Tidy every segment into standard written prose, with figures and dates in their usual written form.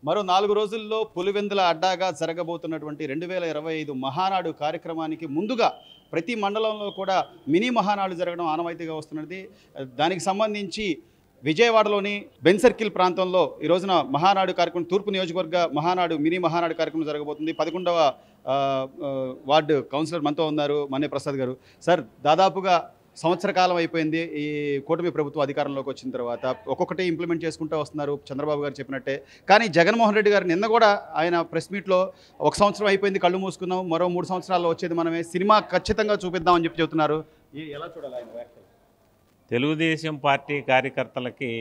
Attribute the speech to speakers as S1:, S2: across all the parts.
S1: మరో 4 రోజుల్లో పులివెందుల అడ్డాగా జరగబోతున్నటువంటి 2025 మహానాడు కార్యక్రమానికి ముందుగా ప్రతి మండలంలో కూడా మినీ మహానాడు జరగడం ఆనవాయితీగా వస్తున్నది. దానికి సంబంధించి విజయవాడలోని బెన్ సర్కిల్ ప్రాంతంలో ఈ రోజున మహానాడు కార్యక్రమం, తూర్పు నియోజకవర్గ మహానాడు మినీ మహానాడు కార్యక్రమం జరగబోతుంది. 11వ వార్డు కౌన్సిలర్ మనతో ఉన్నారు, మన్నే ప్రసాద్ గారు. సార్, దాదాపుగా సంవత్సర కాలం అయిపోయింది ఈ కూటమి ప్రభుత్వం అధికారంలోకి వచ్చిన తర్వాత. ఒక్కొక్కటి ఇంప్లిమెంట్ చేసుకుంటూ వస్తున్నారు చంద్రబాబు గారు చెప్పినట్టే. కానీ జగన్మోహన్ రెడ్డి గారు నిన్న కూడా ఆయన ప్రెస్ మీట్లో 1 సంవత్సరం అయిపోయింది, కళ్ళు మూసుకున్నాం, మరో 3 సంవత్సరాల్లో వచ్చేది మనమే, సినిమా ఖచ్చితంగా చూపిద్దామని చెప్తున్నారు. ఎలా చూడాలి ఆయన వ్యాఖ్యలు?
S2: తెలుగుదేశం పార్టీ కార్యకర్తలకి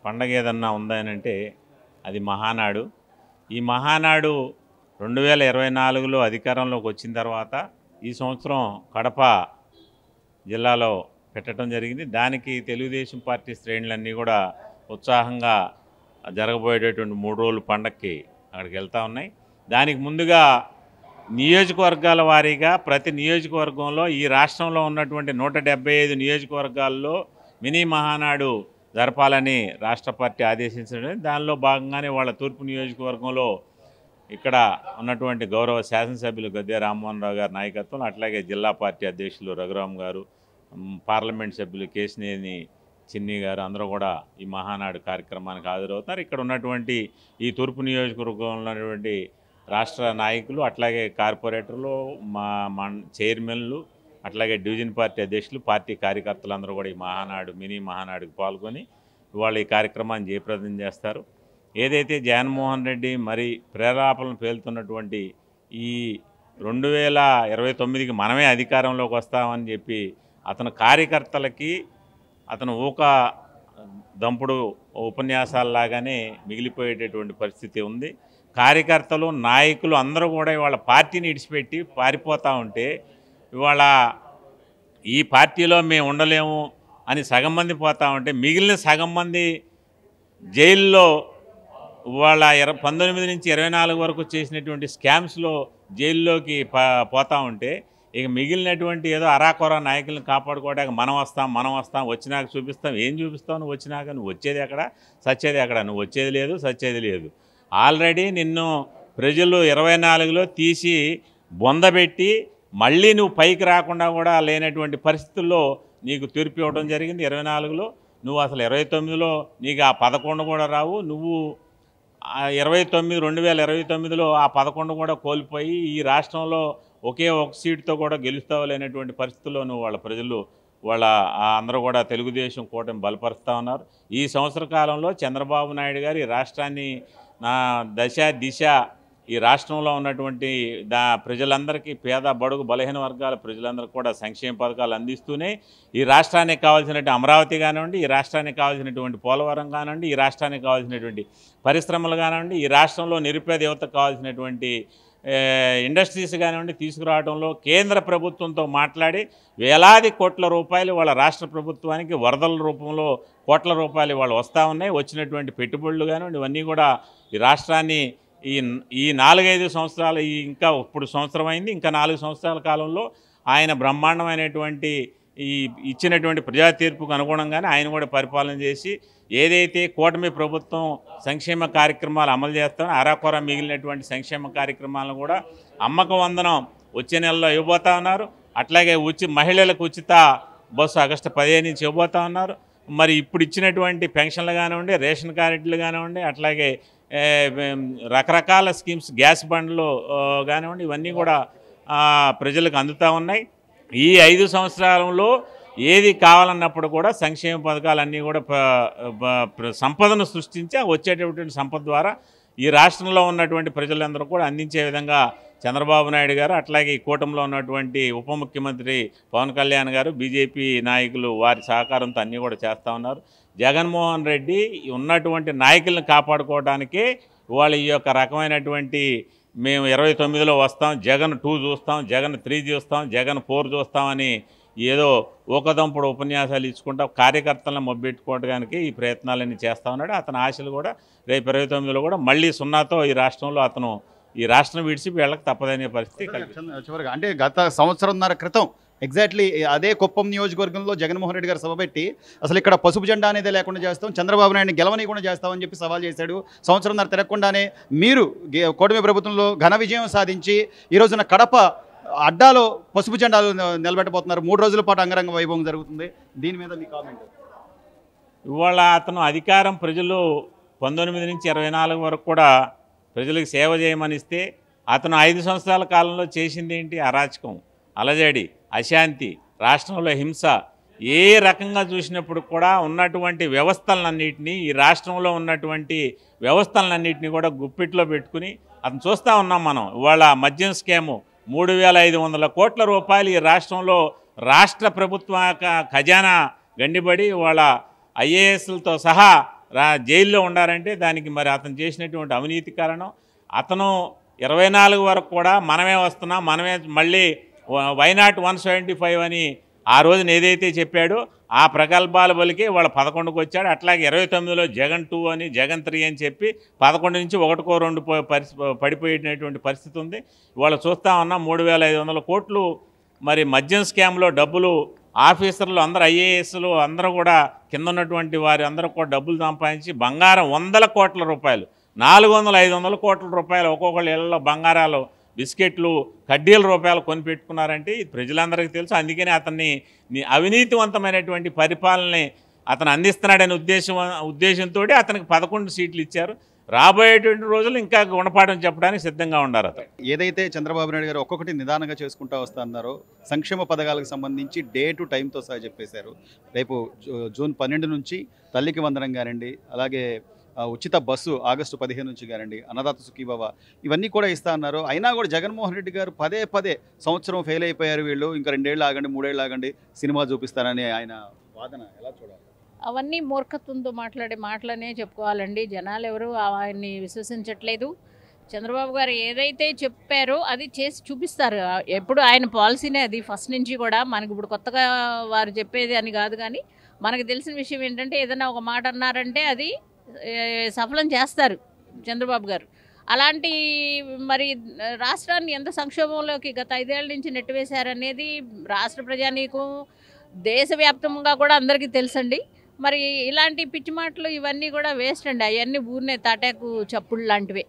S2: పండగ ఏదన్నా ఉందనంటే అది మహానాడు. ఈ మహానాడు 2024లో అధికారంలోకి వచ్చిన తర్వాత ఈ సంవత్సరం కడప జిల్లాలో పెట్టడం జరిగింది. దానికి తెలుగుదేశం పార్టీ శ్రేణులన్నీ కూడా ఉత్సాహంగా జరగబోయేటటువంటి 3 రోజుల పండగకి అక్కడికి వెళ్తూ ఉన్నాయి. దానికి ముందుగా నియోజకవర్గాల వారీగా ప్రతి నియోజకవర్గంలో ఈ రాష్ట్రంలో ఉన్నటువంటి 175 నియోజకవర్గాల్లో మినీ మహానాడు జరపాలని రాష్ట్ర పార్టీ ఆదేశించడం. దానిలో భాగంగానే వాళ్ళ తూర్పు నియోజకవర్గంలో ఇక్కడ ఉన్నటువంటి గౌరవ శాసనసభ్యులు గద్దె రామ్మోహన్ రావు గారి నాయకత్వం, అట్లాగే జిల్లా పార్టీ అధ్యక్షులు రఘురామ్ గారు, పార్లమెంట్ సభ్యులు కేశినేని చిన్ని గారు అందరూ కూడా ఈ మహానాడు కార్యక్రమానికి హాజరవుతున్నారు. ఇక్కడ ఉన్నటువంటి ఈ తూర్పు నియోజకవర్గంలో ఉన్నటువంటి రాష్ట్ర నాయకులు, అట్లాగే కార్పొరేటర్లు, చైర్మన్లు, అట్లాగే డివిజన్ పార్టీ అధ్యక్షులు, పార్టీ కార్యకర్తలందరూ కూడా ఈ మహానాడు మినీ మహానాడుకు పాల్గొని ఇవాళ ఈ కార్యక్రమాన్ని జయప్రదం చేస్తారు. ఏదైతే జగన్మోహన్ రెడ్డి మరి ప్రేరేపణలు పేలుతున్నటువంటి ఈ 2029కి మనమే అధికారంలోకి వస్తామని చెప్పి అతను కార్యకర్తలకి అతను దంపుడు ఉపన్యాసాలలాగానే మిగిలిపోయేటటువంటి పరిస్థితి ఉంది. కార్యకర్తలు, నాయకులు అందరూ కూడా ఇవాళ పార్టీని ఇడిచిపెట్టి పారిపోతూ ఉంటే, ఇవాళ ఈ పార్టీలో మేము ఉండలేము అని సగం మంది పోతూ ఉంటే, మిగిలిన సగం మంది జైల్లో ఇవాళ 19 నుంచి 24 వరకు చేసినటువంటి స్కామ్స్లో జైల్లోకి పోతూ ఉంటే, ఇక మిగిలినటువంటి ఏదో అరాకొర నాయకులను కాపాడుకోవడానికి మనం వస్తాం, వచ్చినాక చూపిస్తాం. ఏం చూపిస్తావు నువ్వు వచ్చినాక? నువ్వు వచ్చేది ఎక్కడ, సచ్చేది ఎక్కడ? నువ్వు వచ్చేది లేదు, సచ్చేది లేదు. ఆల్రెడీ నిన్ను ప్రజలు 24లో తీసి బొందబెట్టి మళ్ళీ నువ్వు పైకి రాకుండా కూడా లేనటువంటి పరిస్థితుల్లో నీకు తీర్పు ఇవ్వడం జరిగింది 24లో. నువ్వు అసలు 29లో నీకు ఆ 11 కూడా రావు. నువ్వు 2029లో ఆ 11 కూడా కోల్పోయి ఈ రాష్ట్రంలో ఒకే ఒక సీటుతో కూడా గెలుస్తావు లేనటువంటి పరిస్థితుల్లో నువ్వు వాళ్ళ ప్రజలు అందరూ కూడా తెలుగుదేశం కూటమి బలపరుస్తూ ఉన్నారు. ఈ సంవత్సర కాలంలో చంద్రబాబు నాయుడు గారు ఈ రాష్ట్రాన్ని దిశ ఈ రాష్ట్రంలో ఉన్నటువంటి ప్రజలందరికీ, పేద బడుగు బలహీన వర్గాల ప్రజలందరికీ కూడా సంక్షేమ పథకాలు అందిస్తూనే ఈ రాష్ట్రానికి కావాల్సినటువంటి అమరావతి కానివ్వండి, ఈ రాష్ట్రానికి కావాల్సినటువంటి పోలవరం కానివ్వండి, ఈ రాష్ట్రానికి కావాల్సినటువంటి పరిశ్రమలు కానివ్వండి, ఈ రాష్ట్రంలో నిరుపేద యువతకు కావాల్సినటువంటి ఇండస్ట్రీస్ కానివ్వండి తీసుకురావడంలో కేంద్ర ప్రభుత్వంతో మాట్లాడి వేలాది కోట్ల రూపాయలు వాళ్ళ రాష్ట్ర ప్రభుత్వానికి వరదల రూపంలో కోట్ల రూపాయలు వాళ్ళు వస్తూ ఉన్నాయి. వచ్చినటువంటి పెట్టుబడులు కానివ్వండి ఇవన్నీ కూడా ఈ రాష్ట్రాన్ని ఈ 4-5 సంవత్సరాలు, ఇంకా ఇప్పుడు సంవత్సరం అయింది, ఇంకా 4 సంవత్సరాల కాలంలో ఆయన బ్రహ్మాండమైనటువంటి ఇచ్చినటువంటి ప్రజా తీర్పుకు అనుగుణంగానే ఆయన కూడా పరిపాలన చేసి ఏదైతే కూటమి ప్రభుత్వం సంక్షేమ కార్యక్రమాలు అమలు చేస్తామో అరాకొర మిగిలినటువంటి సంక్షేమ కార్యక్రమాలను కూడా అమ్మక వందనం వచ్చే నెలలో ఇవ్వబోతా ఉన్నారు. అట్లాగే మహిళలకు ఉచిత బస్సు ఆగస్టు 15 నుంచి ఇవ్వబోతా ఉన్నారు. మరి ఇప్పుడు ఇచ్చినటువంటి పెన్షన్లు కానివ్వండి, రేషన్ కార్డులు కానివ్వండి, అట్లాగే రకరకాల స్కీమ్స్, గ్యాస్ బండ్లు కానివ్వండి ఇవన్నీ కూడా ప్రజలకు అందుతూ ఉన్నాయి. ఈ 5 సంవత్సరాలలో ఏది కావాలన్నప్పుడు కూడా సంక్షేమ పథకాలన్నీ కూడా సంపదను సృష్టించి వచ్చేటటువంటి సంపద ద్వారా ఈ రాష్ట్రంలో ఉన్నటువంటి ప్రజలందరూ కూడా అందించే విధంగా చంద్రబాబు నాయుడు గారు, అట్లాగే ఈ కూటమిలో ఉన్నటువంటి ఉప ముఖ్యమంత్రి పవన్ కళ్యాణ్ గారు, బీజేపీ నాయకులు వారి సహకారంతో అన్నీ కూడా చేస్తూ ఉన్నారు. జగన్మోహన్ రెడ్డి ఉన్నటువంటి నాయకులను కాపాడుకోవడానికే ఇవాళ ఈ యొక్క రకమైనటువంటి మేము 29లో వస్తాం, జగన్ 2 చూస్తాం, జగన్ 3 చూస్తాం, జగన్ 4 చూస్తామని ఏదో ఊకదంపుడు ఉపన్యాసాలు ఇచ్చుకుంటా కార్యకర్తలను మొబ్బెట్టుకోవడానికి ఈ ప్రయత్నాలన్నీ చేస్తూ ఉన్నాడు. అతని ఆశలు కూడా రేపు 29లో కూడా మళ్ళీ 0తో ఈ రాష్ట్రంలో అతను ఈ రాష్ట్రం విడిచి వీళ్ళకి తప్పదనే పరిస్థితి.
S1: చివరిగా అంటే గత సంవత్సరంన్నర క్రితం ఎగ్జాక్ట్లీ అదే కుప్పం నియోజకవర్గంలో జగన్మోహన్ రెడ్డి గారు సభ పెట్టి అసలు ఇక్కడ పసుపు జెండా అనేది లేకుండా చేస్తాం, చంద్రబాబు నాయుడిని గెలవనీయకుండా చేస్తామని చెప్పి సవాల్ చేశాడు. సంవత్సరంన్నర తిరగకుండానే మీరు కూటమి ప్రభుత్వంలో ఘన విజయం సాధించి ఈ రోజున కడప అడ్డాలో పసుపు జెండాలు నిలబెట్టబోతున్నారు. 3 రోజుల పాటు అంగరంగ వైభవం జరుగుతుంది. దీని మీద మీ కామెంట్?
S2: ఇవాళ అతను అధికారం ప్రజలు 19 నుంచి 24 వరకు కూడా ప్రజలకు సేవ చేయమనిస్తే అతను 5 సంవత్సరాల కాలంలో చేసింది ఏంటి? అరాచకం, అలజడి, అశాంతి, రాష్ట్రంలో హింస, ఏ రకంగా చూసినప్పుడు కూడా ఉన్నటువంటి వ్యవస్థలన్నింటినీ, ఈ రాష్ట్రంలో ఉన్నటువంటి వ్యవస్థలన్నింటినీ కూడా గుప్పిట్లో పెట్టుకుని అతను చూస్తూ ఉన్నాం మనం. ఇవాళ మద్యం స్కాము 3,500 కోట్ల రూపాయలు ఈ రాష్ట్రంలో రాష్ట్ర ప్రభుత్వ ఖజానా గండిబడి వాళ్ళ ఐఏఎస్లతో సహా జైల్లో ఉండారంటే దానికి మరి అతను చేసినటువంటి అవినీతి కారణం. అతను 24 వరకు కూడా మనమే వస్తున్నాం, మనమే మళ్ళీ వైనాట్ 175 అని ఆ రోజున ఏదైతే చెప్పాడో ఆ ప్రగల్భాల బలికి వాళ్ళ 11కు వచ్చాడు. అట్లాగే 29లో జగన్ 2 అని, జగన్ 3 అని చెప్పి 11 నుంచి 1కో 2 పడిపోయేటటువంటి పరిస్థితి ఉంది. ఇవాళ చూస్తూ ఉన్నాం 3,500 కోట్లు మరి మద్యం స్కామ్లో డబ్బులు ఆఫీసర్లు అందరూ, ఐఏఎస్లు అందరూ కూడా కింద ఉన్నటువంటి వారి అందరూ కూడా డబ్బులు సంపాదించి బంగారం 100 కోట్ల రూపాయలు, 400-500 కోట్ల రూపాయలు ఒక్కొక్కళ్ళ ఇళ్లలో బంగారాలు, బిస్కెట్లు, కడ్డీల రూపాయలు కొనిపెట్టుకున్నారంటే ఇది ప్రజలందరికీ తెలుసు. అందుకని అతన్ని అవినీతివంతమైనటువంటి పరిపాలనని అతను అందిస్తున్నాడనే ఉద్దేశంతో అతనికి 11 సీట్లు ఇచ్చారు. రాబోయేటువంటి రోజులు ఇంకా గుణపాఠం చెప్పడానికి సిద్ధంగా ఉన్నారు. అతను
S1: ఏదైతే చంద్రబాబు నాయుడు గారు ఒక్కొక్కటి నిదానంగా చేసుకుంటూ వస్తున్నారో సంక్షేమ పథకాలకు సంబంధించి డే టు టైంతో సహా చెప్పేశారు. రేపు జూన్ 12 నుంచి తల్లికి వందనం కానివ్వండి, అలాగే ఉచిత బస్సు ఆగస్టు 15 నుంచి కానివ్వండి, అన్నదాత సుఖీభవ ఇవన్నీ కూడా ఇస్తా అన్నారు. అయినా కూడా జగన్మోహన్ రెడ్డి గారు పదే సంవత్సరం ఫెయిల్ అయిపోయారు వీళ్ళు, ఇంకా 2 ఏళ్ళు ఆగండి, 3 ఏళ్ళు ఆగండి, సినిమా చూపిస్తారని ఆయన వాదన ఎలా చూడాలి?
S3: అవన్నీ మూర్ఖత్వంతో మాట్లాడే మాటలనే చెప్పుకోవాలండి. జనాలు ఎవరు ఆయన్ని విశ్వసించట్లేదు. చంద్రబాబు గారు ఏదైతే చెప్పారో అది చేసి చూపిస్తారు. ఎప్పుడు ఆయన పాలసీనే అది ఫస్ట్ నుంచి కూడా. మనకి ఇప్పుడు కొత్తగా వారు చెప్పేది అని కాదు, కానీ మనకు తెలిసిన విషయం ఏంటంటే ఏదైనా ఒక మాట అన్నారంటే అది సఫలం చేస్తారు చంద్రబాబు గారు. అలాంటి మరి రాష్ట్రాన్ని ఎంత సంక్షోభంలోకి గత 5 ఏళ్ల నుంచి నెట్టివేశారనేది రాష్ట్ర ప్రజానీకం, దేశవ్యాప్తంగా కూడా అందరికీ తెలుసండి. మరి ఇలాంటి పిచ్చి మాటలు ఇవన్నీ కూడా వేస్ట్ అండి. అవన్నీ ఊరినే తాటాకు చప్పుళ్ళు లాంటివే.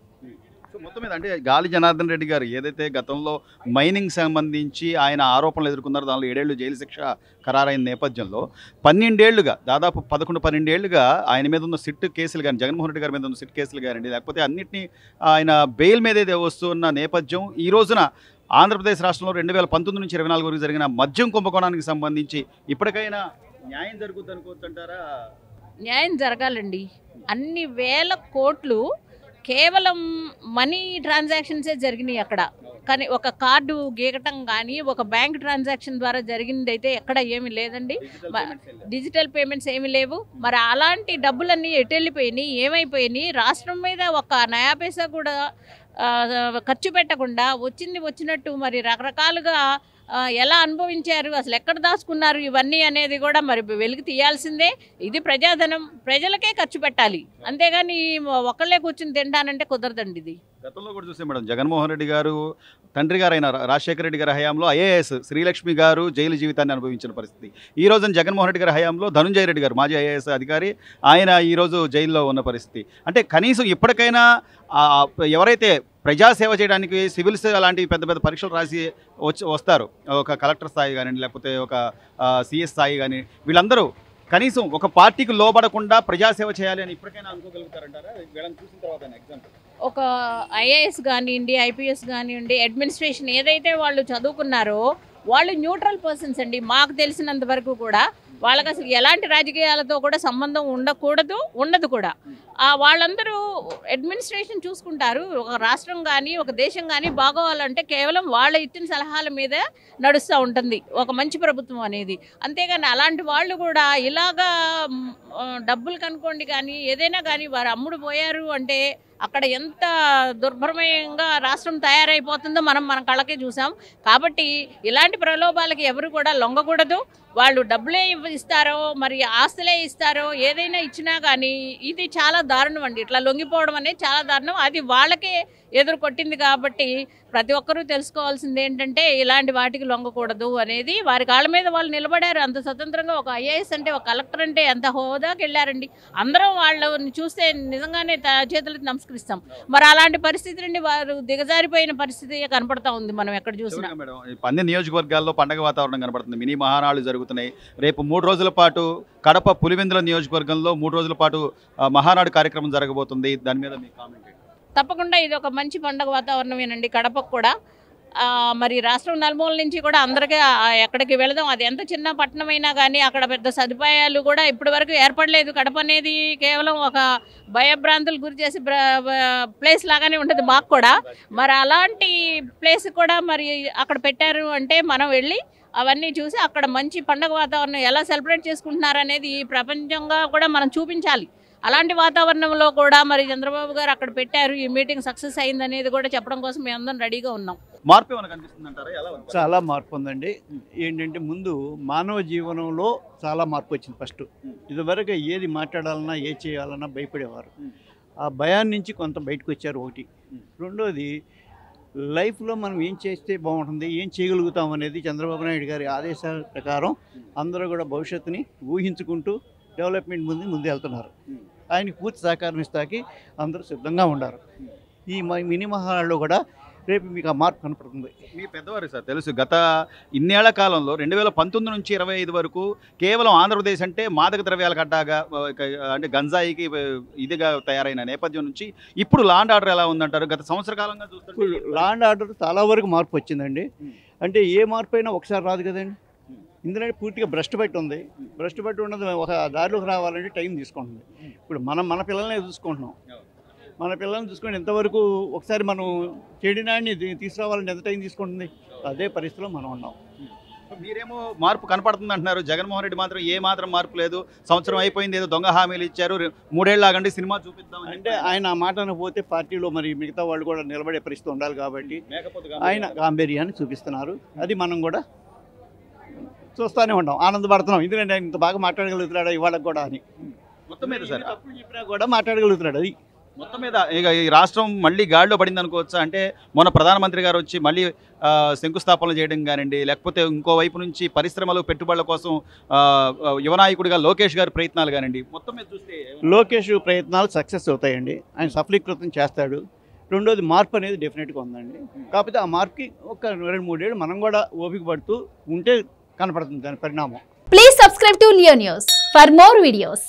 S1: సో మొత్తం మీద అంటే గాలి జనార్దన్ రెడ్డి గారు ఏదైతే గతంలో మైనింగ్ సంబంధించి ఆయన ఆరోపణలు ఎదుర్కొన్నారో దానిలో 7 ఏళ్ళు జైలు శిక్ష ఖరారైన నేపథ్యంలో 12 ఏళ్లుగా దాదాపు 11-12 ఏళ్లుగా ఆయన మీద ఉన్న సిట్ కేసులు కానీ, జగన్మోహన్ రెడ్డి గారి మీద ఉన్న సిట్ కేసులు కానివ్వండి, లేకపోతే అన్నింటినీ ఆయన బెయిల్ మీదే వస్తున్న నేపథ్యం ఈ రోజున ఆంధ్రప్రదేశ్ రాష్ట్రంలో 2019 నుంచి 24 వరకు జరిగిన మద్యం కుంభకోణానికి సంబంధించి ఇప్పటికైనా న్యాయం జరుగుతుంది అనుకోవచ్చు అంటారా?
S3: న్యాయం జరగాలండి. అన్ని వేల కోట్లు కేవలం మనీ ట్రాన్సాక్షన్సే జరిగినాయి అక్కడ. కానీ ఒక కార్డు గీకటం కానీ, ఒక బ్యాంక్ ట్రాన్సాక్షన్ ద్వారా జరిగింది అయితే ఎక్కడ ఏమీ లేదండి. డిజిటల్ పేమెంట్స్ ఏమీ లేవు. మరి అలాంటి డబ్బులన్నీ ఎటు వెళ్ళిపోయినాయి, ఏమైపోయినాయి? రాష్ట్రం మీద ఒక నయా పైసా కూడా ఖర్చు పెట్టకుండా వచ్చినట్టు మరి రకరకాలుగా ఎలా అనుభవించారు, అసలు ఎక్కడ దాచుకున్నారు, ఇవన్నీ అనేది కూడా మరి వెలికి తీయాల్సిందే. ఇది ప్రజాధనం, ప్రజలకే ఖర్చు పెట్టాలి, అంతేగాని ఒకళ్ళే కూర్చుని తింటానంటే కుదరదండి. ఇది
S1: గతంలో కూడా చూసాం మేడం, జగన్మోహన్ రెడ్డి గారు తండ్రి గారైన రాజశేఖర రెడ్డి గారి హయాంలో ఐఏఎస్ శ్రీలక్ష్మి గారు జైలు జీవితాన్ని అనుభవించిన పరిస్థితి. ఈ రోజున జగన్మోహన్ రెడ్డి గారి హయాంలో ధనుంజయ రెడ్డి గారు మాజీ ఐఏఎస్ అధికారి, ఆయన ఈరోజు జైల్లో ఉన్న పరిస్థితి. అంటే కనీసం ఇప్పటికైనా ఎవరైతే ప్రజాసేవ చేయడానికి సివిల్స్ అలాంటి పెద్ద పెద్ద పరీక్షలు రాసి వస్తారు, ఒక కలెక్టర్ స్థాయి కానివ్వండి, లేకపోతే ఒక సిఎస్ స్థాయి కానీ, వీళ్ళందరూ కనీసం ఒక పార్టీకి లోబడకుండా ప్రజాసేవ చేయాలి అని ఇప్పటికైనా అనుకోగలుగుతారంటారా వీళ్ళని చూసిన తర్వాత? ఎగ్జాంపుల్
S3: ఒక ఐఏఎస్ కానివ్వండి, ఐపీఎస్ కానివ్వండి, అడ్మినిస్ట్రేషన్ ఏదైతే వాళ్ళు చదువుకున్నారో వాళ్ళు న్యూట్రల్ పర్సన్స్ అండి. మాకు తెలిసినంత వరకు కూడా వాళ్ళకి అసలు ఎలాంటి రాజకీయాలతో కూడా సంబంధం ఉండదు కూడా. వాళ్ళందరూ అడ్మినిస్ట్రేషన్ చూసుకుంటారు. ఒక రాష్ట్రం కానీ ఒక దేశం కానీ బాగోవాలంటే కేవలం వాళ్ళ ఇచ్చిన సలహాల మీద నడుస్తూ ఉంటుంది ఒక మంచి ప్రభుత్వం అనేది. అంతేగాని అలాంటి వాళ్ళు కూడా ఇలాగా డబ్బులు కనుకోండి కానీ ఏదైనా కానీ వారు అమ్ముడు పోయారు అంటే అక్కడ ఎంత దుర్భరమయంగా రాష్ట్రం తయారైపోతుందో మనం మన కళ్ళకే చూసాం. కాబట్టి ఇలాంటి ప్రలోభాలకి ఎవరు కూడా లొంగకూడదు. వాళ్ళు డబ్బులే ఇస్తారో మరి ఆస్తులే ఇస్తారో ఏదైనా ఇచ్చినా కానీ ఇది చాలా దారుణం అండి. ఇట్లా లొంగిపోవడం అనేది చాలా దారుణం. అది వాళ్ళకే ఎదురు కొట్టింది. కాబట్టి ప్రతి ఒక్కరూ తెలుసుకోవాల్సింది ఏంటంటే ఇలాంటి వాటికి లొంగకూడదు అనేది. వారి కాళ్ళ మీద వాళ్ళు నిలబడారు అంత స్వతంత్రంగా. ఒక ఐఏఎస్ అంటే, ఒక కలెక్టర్ అంటే ఎంత హోదాకి వెళ్ళారండి. అందరం వాళ్ళని చూస్తే నిజంగానే చేతులకి నమస్కరిస్తాం. మరి అలాంటి పరిస్థితి నుండి వారు దిగజారిపోయిన పరిస్థితి కనపడతా ఉంది మనం ఎక్కడ చూసినా.
S1: అన్ని నియోజకవర్గాల్లో పండగ వాతావరణం కనపడుతుంది. మినీ మహానాడు జరుగుతున్నాయి. రేపు 3 రోజుల పాటు కడప పులివెందుల నియోజకవర్గంలో 3 రోజుల పాటు మహానాడు కార్యక్రమం జరగబోతుంది. దాని మీద మీ కామెంట్?
S3: తప్పకుండా ఇది ఒక మంచి పండగ వాతావరణమేనండి కడపకు కూడా. మరి రాష్ట్రం నలుమూల నుంచి కూడా అందరికీ ఎక్కడికి వెళదాం. అది ఎంత చిన్న పట్టణమైనా కానీ అక్కడ పెద్ద సదుపాయాలు కూడా ఇప్పటి వరకు ఏర్పడలేదు. కడప అనేది కేవలం ఒక భయభ్రాంతులు గురి చేసి ప్లేస్ లాగానే ఉంటుంది మాకు కూడా. మరి అలాంటి ప్లేస్ కూడా మరి అక్కడ పెట్టారు అంటే మనం వెళ్ళి అవన్నీ చూసి అక్కడ మంచి పండగ వాతావరణం ఎలా సెలబ్రేట్ చేసుకుంటున్నారు అనేది ప్రపంచంగా కూడా మనం చూపించాలి. అలాంటి వాతావరణంలో కూడా మరి చంద్రబాబు గారు అక్కడ పెట్టారు. ఈ మీటింగ్ సక్సెస్ అయిందనేది కూడా చెప్పడం కోసం మేము అందరం రెడీగా ఉన్నాం.
S1: మార్పు ఏమైనా కనిపిస్తుందంటారా? ఎలా ఉంది?
S4: చాలా మార్పు ఉందండి. ఏంటంటే ముందు మానవ జీవనంలో చాలా మార్పు వచ్చింది. ఫస్ట్ ఇదివరకు ఏది మాట్లాడాలన్నా ఏ చేయాలన్నా భయపడేవారు. ఆ భయాన్ని నుంచి కొంత బయటకు వచ్చారు. ఒకటి. రెండోది లైఫ్లో మనం ఏం చేస్తే బాగుంటుంది, ఏం చేయగలుగుతాం అనేది చంద్రబాబు నాయుడు గారి ఆదేశాల ప్రకారం అందరూ కూడా భవిష్యత్తుని ఊహించుకుంటూ డెవలప్మెంట్ ముందు వెళ్తున్నారు. ఆయనకి పూర్తి సహకారం ఇస్తాకి అందరూ సిద్ధంగా ఉన్నారు. ఈ మినీ మహానాడులో కూడా రేపు మీకు ఆ మార్పు కనపడుతుంది.
S1: మీ పెద్దవారు సార్ తెలుసు, గత ఇన్నేళ్ల కాలంలో 2019 నుంచి 25 వరకు కేవలం ఆంధ్రప్రదేశ్ అంటే మాదక ద్రవ్యాలకు అడ్డాగా, అంటే గంజాయికి ఇదిగా తయారైన నేపథ్యం నుంచి ఇప్పుడు లా అండ్ ఆర్డర్ ఎలా ఉందంటారు? గత సంవత్సర కాలంగా చూస్తుంటే
S4: లా అండ్ ఆర్డర్ చాలా వరకు మార్పు వచ్చిందండి. అంటే ఏ మార్పు అయినా ఒకసారి రాదు కదండి. ఇందులో పూర్తిగా భ్రష్టు పట్టి ఉంది. భ్రష్టు పట్టి ఉన్నది ఒక దారిలోకి రావాలంటే టైం తీసుకుంటుంది. ఇప్పుడు మన పిల్లల్ని చూసుకుంటున్నాం. మన పిల్లల్ని చూసుకుంటే ఎంతవరకు ఒకసారి మనం చెడినాన్ని తీసుకురావాలంటే ఎంత టైం తీసుకుంటుంది? అదే పరిస్థితిలో మనం ఉన్నాం.
S1: మీరేమో మార్పు కనపడుతుంది అంటున్నారు. జగన్మోహన్ రెడ్డి మాత్రం ఏ మాత్రం మార్పు లేదు. సంవత్సరం అయిపోయింది, ఏదో దొంగ హామీలు ఇచ్చారు, 3 ఏళ్ళు ఆగండి సినిమా చూపిద్దాం
S4: అంటే ఆయన ఆ మాట అనకపోతే పార్టీలో మరి మిగతా వాళ్ళు కూడా నిలబడే పరిస్థితి ఉండాలి. కాబట్టి ఆయన గాంభీర్యాన్ని చూపిస్తున్నారు. అది మనం కూడా చూస్తూనే ఉంటాం, ఆనందపడుతున్నాం. ఎందుకంటే ఆయన ఇంత బాగా మాట్లాడగలుగుతున్నాడు ఇవాళ కూడా అని.
S1: మొత్తం మీద సార్
S4: తప్పులు చెప్పినా కూడా మాట్లాడగలుగుతున్నాడు. అది
S1: మొత్తం మీద ఇక ఈ రాష్ట్రం మళ్ళీ గాడిలో పడింది అనుకోవచ్చా? అంటే మొన్న ప్రధానమంత్రి గారు వచ్చి మళ్ళీ శంకుస్థాపనలు చేయడం కానివ్వండి, లేకపోతే ఇంకోవైపు నుంచి పరిశ్రమలు పెట్టుబడుల కోసం యువనాయకుడిగా లోకేష్ గారి ప్రయత్నాలు కానివ్వండి, మొత్తం మీద చూస్తే
S4: లోకేష్ ప్రయత్నాలు సక్సెస్ అవుతాయండి. ఆయన సఫలీకృతం చేస్తాడు. రెండోది మార్పు అనేది డెఫినెట్గా ఉందండి. కాకపోతే ఆ మార్పుకి ఒక 2-3 ఏళ్ళు మనం కూడా ఓపిక పడుతూ ఉంటే కనపడుతుంది దాని పరిణామం.
S5: Please subscribe to Leo News for more videos.